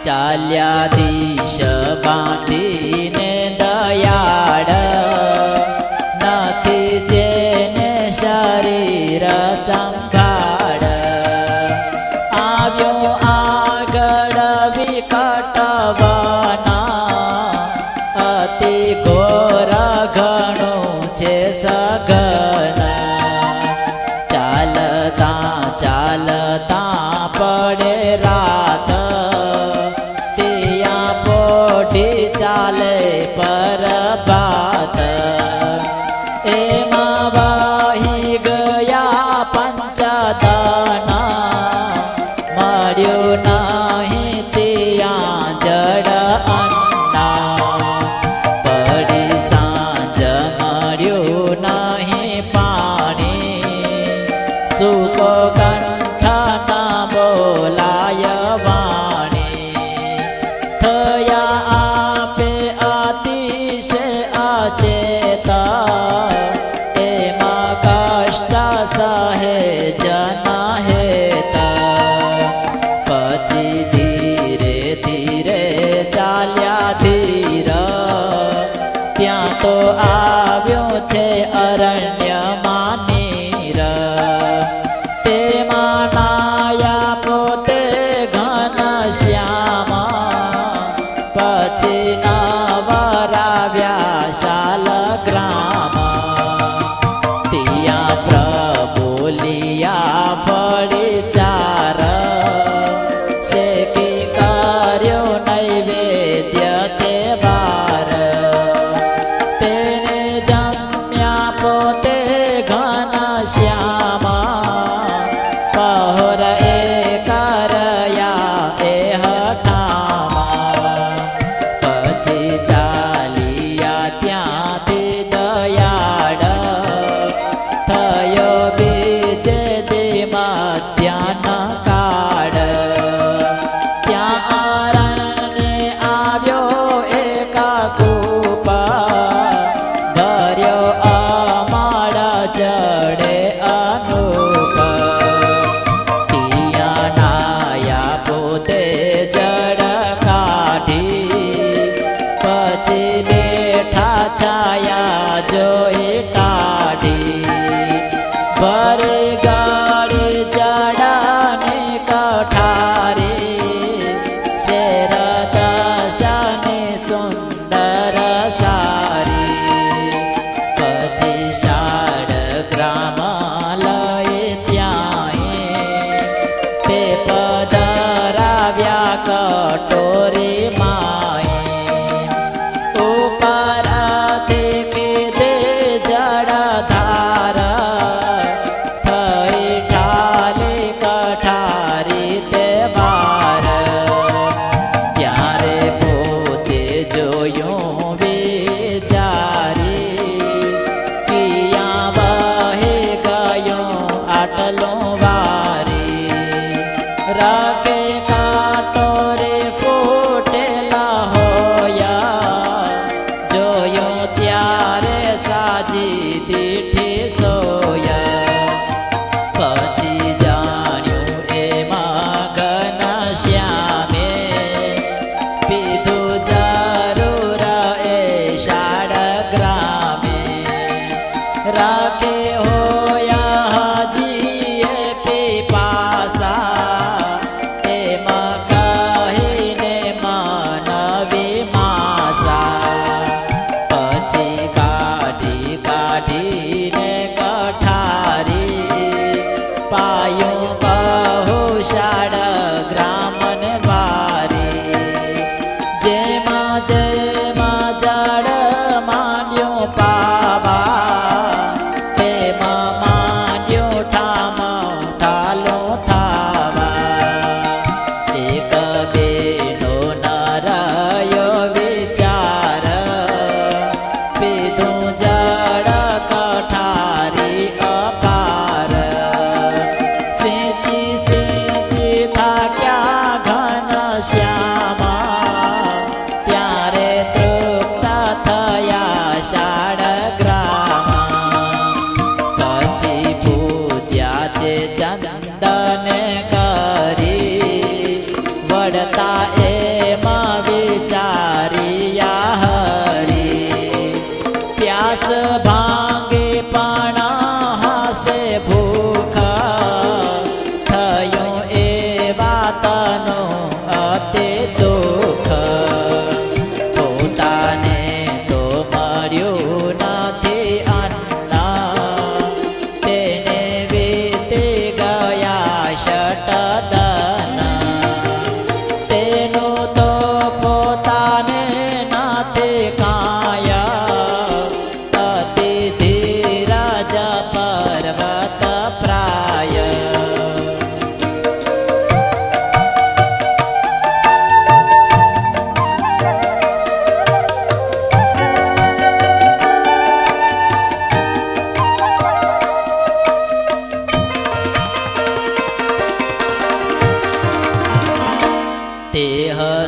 ચાલ્યાધીશ બાંધીને દયાળ નથી જેને શરીર સંભાળ આવ્યો આગળ વિકટવના અતિ ઘોર ઘણું છે સઘન ચાલતા ચાલતા પડે રાત ત્યાં પોઢી ચાલે પરભાત એમાં વાહી ગયા પંચદના મળ્યું નહીં ત્યાં જડ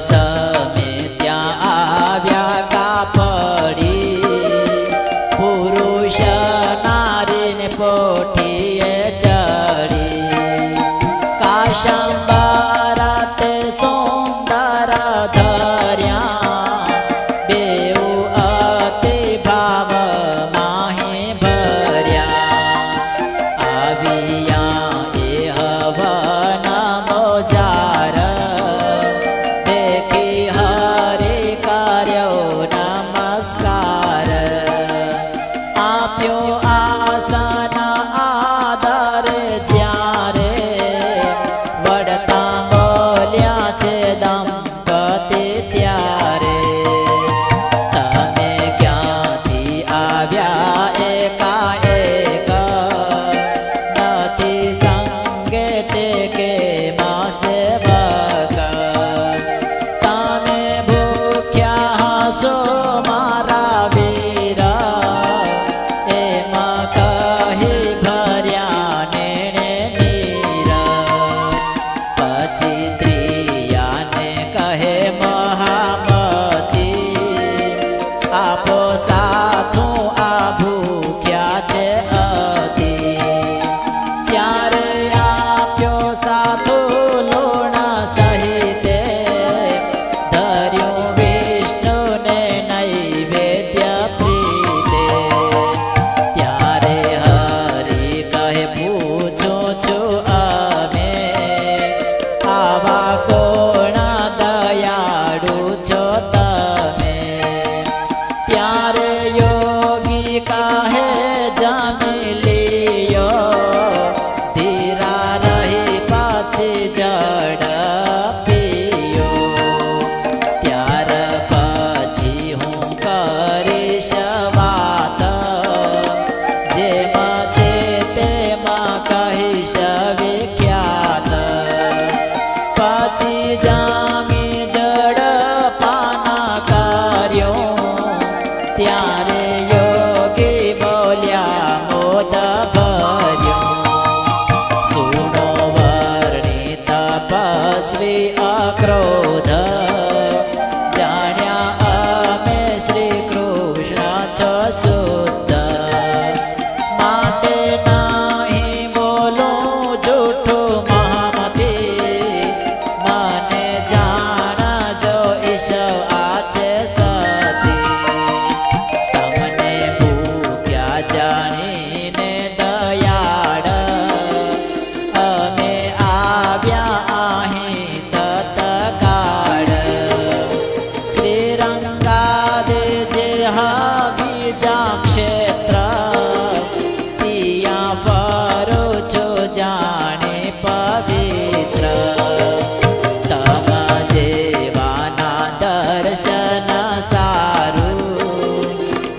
સમે ત્યાં આવ્યા કાપડી પુરુષ નારીને પોઠીએ ચડી કાશંબર તે સુંદર ધર્યા બેઉ અતિ ભાવ માહી ભર્યા આવ્યા એ હવન મોજાર દેખી હરિ કર્યો નમસ્કાર આપ્યો આસન આદરે જ્યારે વડતા બોલ્યા છે દંપતી ત્યારે તમે ક્યાંથી આવ્યા એકાએક નથી સંગે તે કે સેવક તમે ભૂખ્યા હશો મારા વીર એમાં કહી ભર્યા નેણે નીર પછી ત્રિયાને કહે મહામતી આપો સાથું આ ભૂખ્યા છે અતિ ત્યારે આપ્યો સાથું લૂણ સહિતે ધર્યું વિષ્ણુને નૈવેદ્ય પ્રીતે ત્યારે હરિ કહે પૂછું છું અમે આવા કોણ દયાળુ છો તમે ત્યારે યોગી કહે જમી લિયો ધીરા રહી પાછી જડ પીયો ત્યાર પછી હું કરીશ વાત જેમાં છે તેમાં કહીશ વિખ્યાત પછી જામી જડ પાના કર્યો ત્યારે યોગી બોલ્યા મોદ ભર્યો સુનો વર્ણિ તપસ્વી અક્રોધ જાણ્યા અમે શ્રી કૃષ્ણ છો શુદ્ધ માટે નહીં બોલું જૂઠું મહામતી મને જાણજો ઈશવ આ છે સતી તમને ભૂખ્યા જાણીને દયાળ અમે આવ્યા અહીં તત્કાળ શ્રીરંગાદે જે બીજા ક્ષેત્ર ત્યાં ફરું છું જાણે પવિત્ર તમ જેવાના દર્શન સારું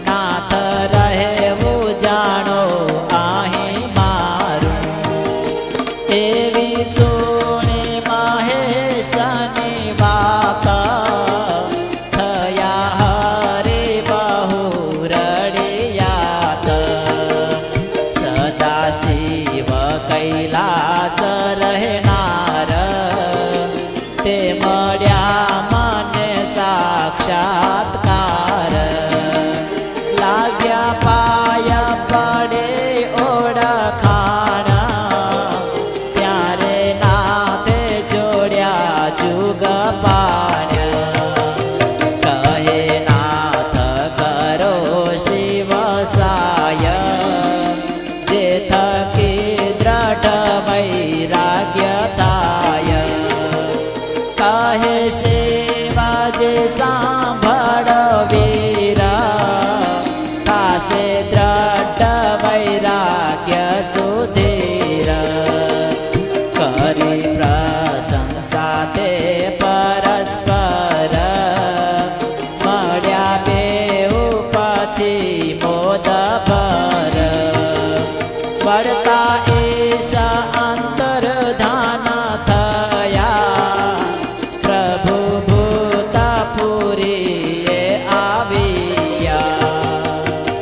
નાથ રહેવું જાણો અહીં મારું એવી સુણી મહેશની વાત થયા હરિ બહુ રડિયાત સદા શિવ કૈલાસ રહેનાર તે મળ્યા મને સાક્ષાત્કાર લાગ્યા પાય પડે ઓળખાણ ત્યારે નાથે જોડ્યા જુગ પાણ કહે નાથ કરો શિવ સાય જે થકી દ્રઢ વૈરાગ્ય થાય કહે શિવાજી સાંભળ વીર થાશે દ્રઢ વૈરાગ્ય સુધીર કરી પ્રશંસા તે પરસ્પર મળ્યા બેઉ પછી મોદ ભર વળતા